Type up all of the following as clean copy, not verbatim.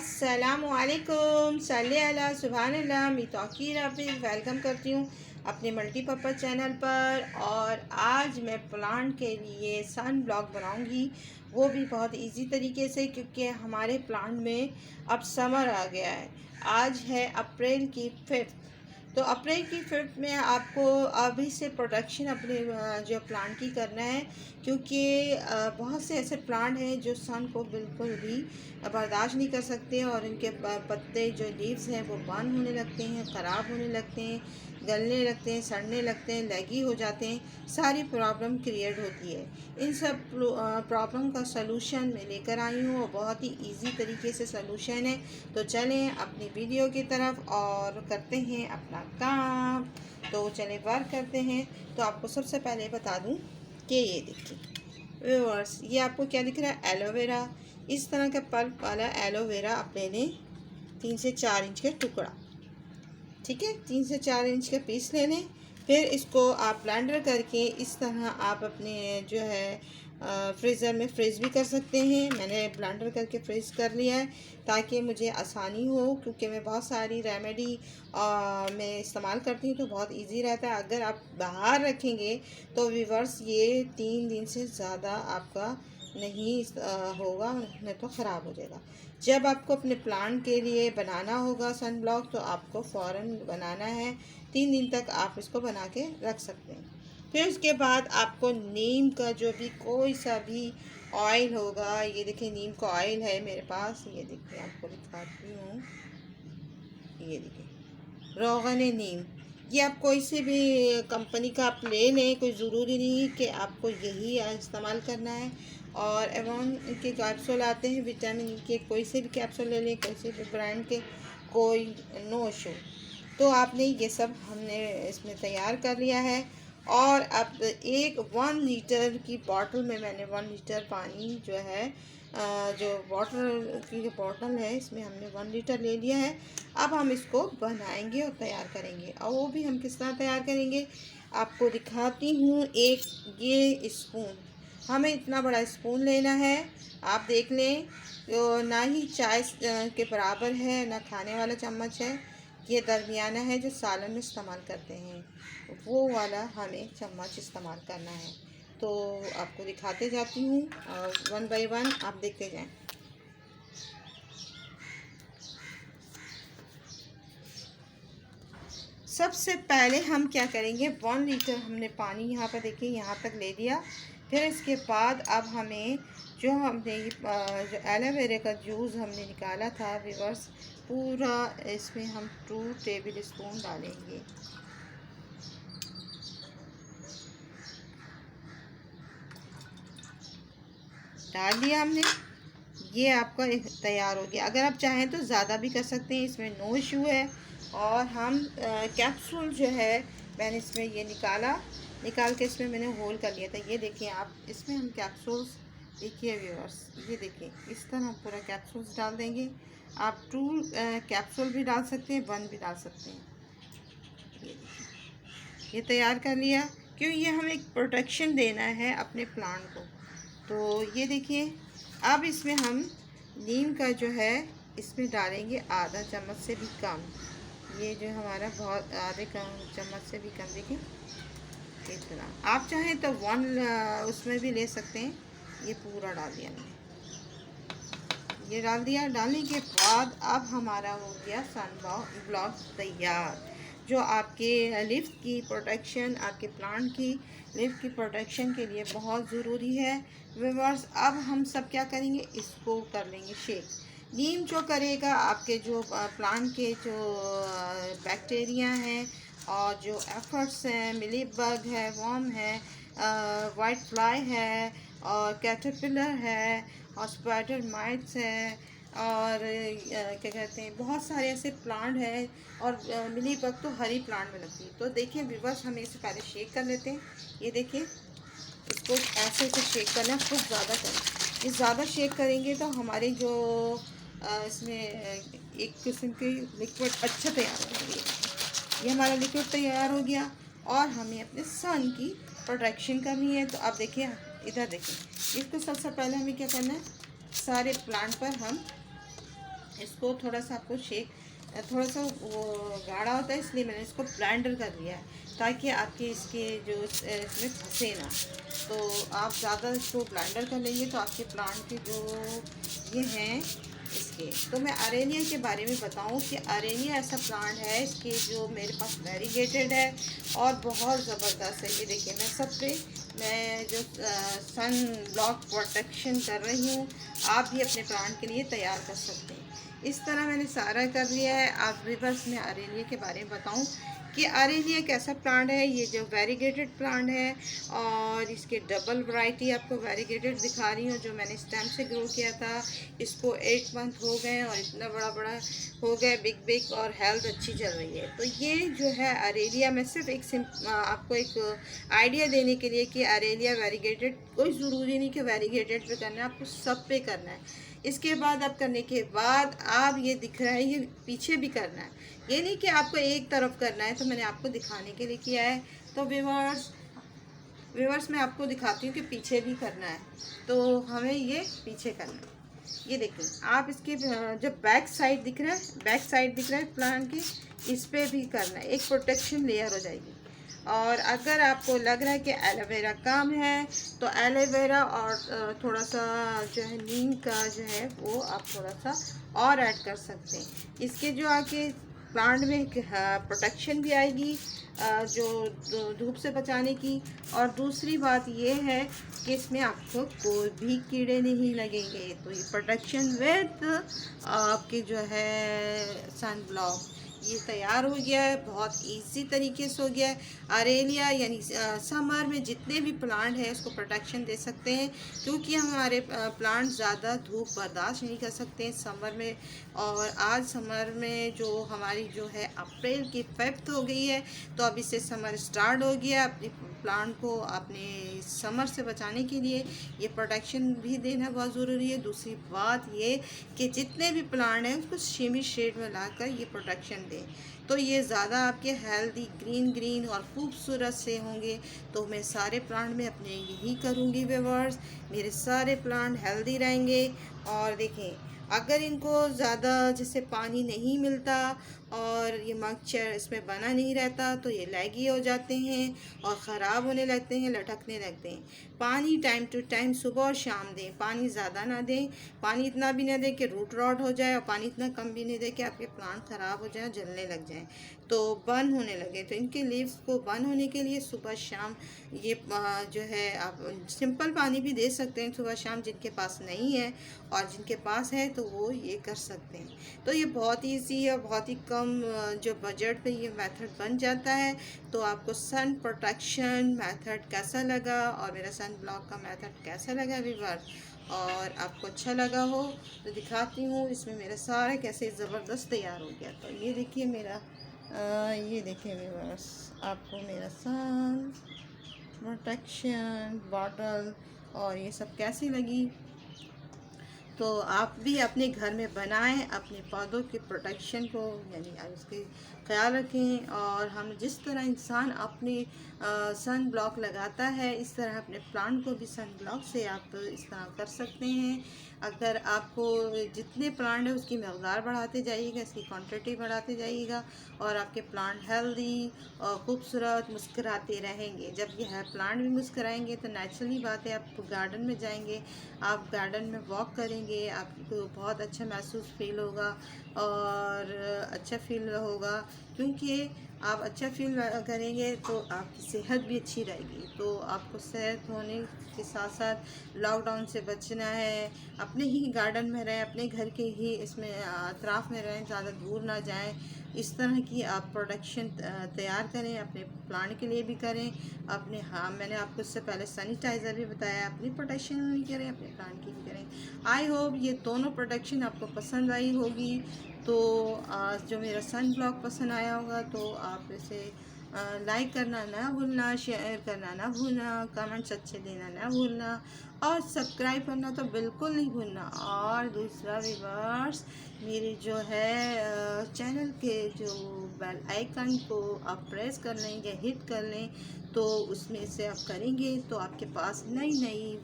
अस्सलामुअलैकुम सल्ली अला सुभानअल्लाह। मैं तौकीर हाफिज़ वेलकम करती हूँ अपने मल्टीपर्पज़ चैनल पर। और आज मैं प्लांट के लिए सन ब्लॉक बनाऊँगी, वो भी बहुत इजी तरीके से, क्योंकि हमारे प्लांट में अब समर आ गया है। आज है अप्रैल की 5th। तो अप्रैल की 5th में आपको अभी से प्रोडक्शन अपने जो प्लांट की करना है, क्योंकि बहुत से ऐसे प्लांट हैं जो सन को बिल्कुल भी बर्दाश्त नहीं कर सकते और इनके पत्ते जो लीव्स हैं वो बंद होने लगते हैं, ख़राब होने लगते हैं, गलने लगते हैं, सड़ने लगते हैं, लैगी हो जाते हैं, सारी प्रॉब्लम क्रिएट होती है। इन सब प्रॉब्लम का सलूशन मैं लेकर आई हूँ और बहुत ही इजी तरीके से सलूशन है। तो चलें अपनी वीडियो की तरफ और करते हैं अपना काम। तो चलें वर्क करते हैं। तो आपको सबसे पहले बता दूं कि ये देखिए व्यूअर्स, ये आपको क्या दिख रहा है, एलोवेरा। इस तरह का पल्प वाला एलोवेरा आप ले लें, 3 से 4 इंच का टुकड़ा, ठीक है, 3 से 4 इंच का पीस ले लें। फिर इसको आप ब्लेंडर करके इस तरह आप अपने जो है फ्रीज़र में फ्रीज़ भी कर सकते हैं। मैंने ब्लेंडर करके फ्रीज़ कर लिया है ताकि मुझे आसानी हो, क्योंकि मैं बहुत सारी रेमेडी मैं इस्तेमाल करती हूँ तो बहुत इजी रहता है। अगर आप बाहर रखेंगे तो व्यूअर्स ये 3 दिन से ज़्यादा आपका नहीं होगा, नहीं तो ख़राब हो जाएगा। जब आपको अपने प्लांट के लिए बनाना होगा सन ब्लॉक, तो आपको फ़ौरन बनाना है। 3 दिन तक आप इसको बना के रख सकते हैं। फिर उसके बाद आपको नीम का जो भी कोई सा भी ऑयल होगा, ये देखिए नीम का ऑयल है मेरे पास, ये देखिए आपको दिखाती हूँ, ये देखिए रोगन नीम। ये आप कोई से भी कंपनी का आप ले लें, कोई ज़रूरी नहीं कि आपको यही इस्तेमाल करना है। और एवं के कैप्सूल आते हैं विटामिन ई के, कोई से भी कैप्सूल ले लें, कोई से भी ब्रांड के, कोई नो इशू। तो आपने ये सब हमने इसमें तैयार कर लिया है। और अब 1 लीटर की बॉटल में मैंने 1 लीटर पानी जो है जो वाटर की जो बॉटल है, इसमें हमने 1 लीटर ले लिया है। अब हम इसको बनाएंगे और तैयार करेंगे, और वो भी हम किस तरह तैयार करेंगे आपको दिखाती हूँ। एक ये स्पून, हमें इतना बड़ा स्पून लेना है, आप देख लें। तो ना ही चाय के बराबर है, ना खाने वाला चम्मच है, ये दरमियाना है जो सालन में इस्तेमाल करते हैं, वो वाला हमें चम्मच इस्तेमाल करना है। तो आपको दिखाते जाती हूँ और 1 बाय 1 आप देखते जाएं। सबसे पहले हम क्या करेंगे, 1 लीटर हमने पानी यहाँ पर देखिए यहाँ तक ले लिया। फिर इसके बाद अब हमें जो हमने जो एलोवेरा का जूस हमने निकाला था व्यूअर्स, पूरा इसमें हम 2 टेबल स्पून डालेंगे। डाल दिया हमने, ये आपका तैयार हो गया। अगर आप चाहें तो ज़्यादा भी कर सकते हैं, इसमें नो इशू है। और हम कैप्सूल जो है मैंने इसमें ये निकाल के इसमें मैंने होल कर लिया था। ये देखिए आप, इसमें हम कैप्सूल्स देखिए व्यूअर्स, ये देखिए इस तरह हम पूरा कैप्सूल्स डाल देंगे। आप 2 कैप्सूल भी डाल सकते हैं, 1 भी डाल सकते हैं। ये देखिए ये तैयार कर लिया, क्यों ये हमें एक प्रोटेक्शन देना है अपने प्लांट को। तो ये देखिए अब इसमें हम नीम का जो है इसमें डालेंगे आधा चम्मच से भी कम। ये जो हमारा बहुत आधे चम्मच से भी कम, देखिए इतना। आप चाहें तो 1 उसमें भी ले सकते हैं। ये पूरा डाल दिया मैंने, ये डाल दिया। डालने के बाद अब हमारा हो गया सन ब्लॉक तैयार, जो आपके लिफ्ट की प्रोटेक्शन, आपके प्लांट की लिफ्ट की प्रोटेक्शन के लिए बहुत ज़रूरी है व्यूअर्स। अब हम सब क्या करेंगे, इसको कर लेंगे शेक। नीम जो करेगा आपके जो प्लांट के जो बैक्टीरिया हैं और जो एफर्ट्स हैं, मिली बग है, वर्म है, वाइट फ्लाई है, और कैटरपिलर है, और स्पाइडर माइट्स है, और क्या कहते हैं, बहुत सारे ऐसे प्लांट हैं। और मिली बग तो हर ही प्लांट में लगती है। तो देखिए व्यूअर्स, हमें इसे पहले शेक कर लेते हैं। ये देखिए इसको ऐसे से शेक करना, खूब ज़्यादा करें। ये ज़्यादा शेक करेंगे तो हमारे जो इसमें एक किस्म की लिक्विड अच्छा तैयार हो गया। ये हमारा लिक्विड तैयार हो गया और हमें अपने सन की प्रोटेक्शन करनी है। तो आप देखिए इधर देखिए, इसको सबसे पहले हमें क्या करना है, सारे प्लांट पर हम इसको थोड़ा सा आपको थोड़ा सा वो गाढ़ा होता है, इसलिए मैंने इसको ब्लेंडर कर लिया है ताकि आपके इसके जो इसमें फंसे ना। तो आप ज़्यादा इसको ब्लेंडर कर लेंगे तो आपके प्लांट के जो ये हैं इसके। तो मैं अरेनिया के बारे में बताऊं कि अरेनिया ऐसा प्लांट है, इसके जो मेरे पास वेरीगेटेड है और बहुत ज़बरदस्त है। ये देखिए मैं सब पे मैं जो सन ब्लॉक प्रोटेक्शन कर रही हूँ, आप भी अपने प्लांट के लिए तैयार कर सकते हैं। इस तरह मैंने सारा कर लिया है। आप रिवर्स में अरेनिया के बारे में बताऊं कि अरेनिया एक ऐसा प्लांट है, ये जो वेरीगेटेड प्लांट है और इसके डबल वैरायटी आपको वेरीगेटेड दिखा रही हूँ जो मैंने स्टेम से ग्रो किया था। इसको 8 मंथ हो गए और इतना बड़ा बड़ा हो गया, बिग बिग, और हेल्थ अच्छी चल रही है। तो ये जो है अरेलिया, मैं सिर्फ आपको एक आइडिया देने के लिए कि अरेलिया वेरीगेटेड, कोई ज़रूरी नहीं कि वेरीगेटेड पे करना है, आपको सब पे करना है। इसके बाद आप करने के बाद आप ये दिख रहा है ये पीछे भी करना है, ये नहीं कि आपको एक तरफ करना है। तो मैंने आपको दिखाने के लिए किया है। तो व्यूअर्स मैं आपको दिखाती हूँ कि पीछे भी करना है, तो हमें ये पीछे करना है। ये देखिए आप इसके जो बैक साइड दिख रहा है, बैक साइड दिख रहा है प्लांट की, इस पर भी करना है, एक प्रोटेक्शन लेयर हो जाएगी। और अगर आपको लग रहा है कि एलोवेरा कम है तो एलोवेरा और थोड़ा सा जो है नीम का जो है वो आप थोड़ा सा और ऐड कर सकते हैं। इसके जो आके प्लांट में प्रोटेक्शन भी आएगी जो धूप से बचाने की। और दूसरी बात ये है कि इसमें आपको कोई भी कीड़े नहीं लगेंगे। तो ये प्रोटेक्शन विद आपके जो है सन ब्लॉक ये तैयार हो गया है, बहुत इजी तरीके से हो गया है। अरेलिया यानी समर में जितने भी प्लांट हैं उसको प्रोटेक्शन दे सकते हैं, क्योंकि हमारे प्लांट ज़्यादा धूप बर्दाश्त नहीं कर सकते हैं समर में। और आज समर में जो हमारी जो है अप्रैल की 5 हो गई है, तो अभी से समर स्टार्ट हो गया। अपने प्लांट को अपने समर से बचाने के लिए ये प्रोटेक्शन भी देना बहुत ज़रूरी है। दूसरी बात ये कि जितने भी प्लांट हैं उसको सेमी शेड में लाकर ये प्रोटेक्शन दें, तो ये ज़्यादा आपके हेल्दी ग्रीन ग्रीन और खूबसूरत से होंगे। तो मैं सारे प्लांट में अपने यही करूँगी व्यूअर्स, मेरे सारे प्लांट हेल्दी रहेंगे। और देखें अगर इनको ज़्यादा जैसे पानी नहीं मिलता और ये मॉइस्चर इसमें बना नहीं रहता तो ये लैगी हो जाते हैं और ख़राब होने लगते हैं, लटकने लगते हैं। पानी टाइम टू टाइम सुबह और शाम दें, पानी ज़्यादा ना दें, पानी इतना भी ना दें कि रूट रॉट हो जाए और पानी इतना कम भी नहीं दें कि आपके प्लांट ख़राब हो जाए, जलने लग जाएं, तो बर्न होने लगे। तो इनके लीव्स को बर्न होने के लिए सुबह शाम ये जो है आप सिंपल पानी भी दे सकते हैं सुबह शाम, जिनके पास नहीं है, और जिनके पास है तो वो ये कर सकते हैं। तो ये बहुत ईजी है, बहुत ही कम जो बजट पे ये मेथड बन जाता है। तो आपको सन प्रोटेक्शन मेथड कैसा लगा और मेरा सन ब्लॉक का मेथड कैसा लगा व्यूअर्स, और आपको अच्छा लगा हो तो दिखाती हूँ इसमें मेरा सारा कैसे ज़बरदस्त तैयार हो गया। तो ये देखिए मेरा ये देखिए व्यूअर्स, आपको मेरा सन प्रोटेक्शन बॉटल और ये सब कैसी लगी। तो आप भी अपने घर में बनाएं, अपने पौधों के प्रोटेक्शन को यानी उसके ख्याल रखें। और हम जिस तरह इंसान अपने सन ब्लॉक लगाता है, इस तरह अपने प्लांट को भी सन ब्लॉक से आप इस तरह कर सकते हैं। अगर आपको जितने प्लांट है उसकी मकदार बढ़ाते जाइएगा, इसकी क्वांटिटी बढ़ाते जाइएगा, और आपके प्लांट हेल्दी और खूबसूरत मुस्कुराते रहेंगे। जब ये है प्लांट भी मुस्कुराएंगे तो नेचुरली बात है, आप गार्डन में जाएंगे, आप गार्डन में वॉक करेंगे, आपको बहुत अच्छा महसूस फील होगा और अच्छा फील होगा, क्योंकि आप अच्छा फील करेंगे तो आपकी सेहत भी अच्छी रहेगी। तो आपको सेहत होने के साथ साथ लॉकडाउन से बचना है, अपने ही गार्डन में रहें, अपने घर के ही इसमें अतराफ़ में रहें, ज़्यादा दूर ना जाएं। इस तरह की आप प्रोडक्शन तैयार करें, अपने प्लांट के लिए भी करें अपने। हाँ, मैंने आपको इससे पहले सैनिटाइज़र भी बताया, अपनी प्रोटेक्शन भी करें, अपने प्लांट की भी करें। आई होप ये दोनों प्रोडक्शन आपको पसंद आई होगी। तो जो मेरा सन ब्लॉक पसंद आया होगा तो आप इसे लाइक करना ना भूलना, शेयर करना ना भूलना, कमेंट्स अच्छे देना ना भूलना और सब्सक्राइब करना तो बिल्कुल नहीं भूलना। और दूसरा व्यूअर्स, मेरे जो है चैनल के जो बेल आइकन को आप प्रेस कर लें या हिट कर लें, तो उसमें से आप करेंगे तो आपके पास नई नई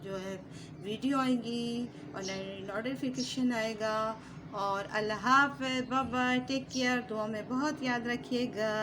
जो है वीडियो आएंगी और नई नोटिफिकेशन आएगा। और अल्लाह हाफ़िज़, बाय बाय, टेक केयर, दुआ में बहुत याद रखिएगा।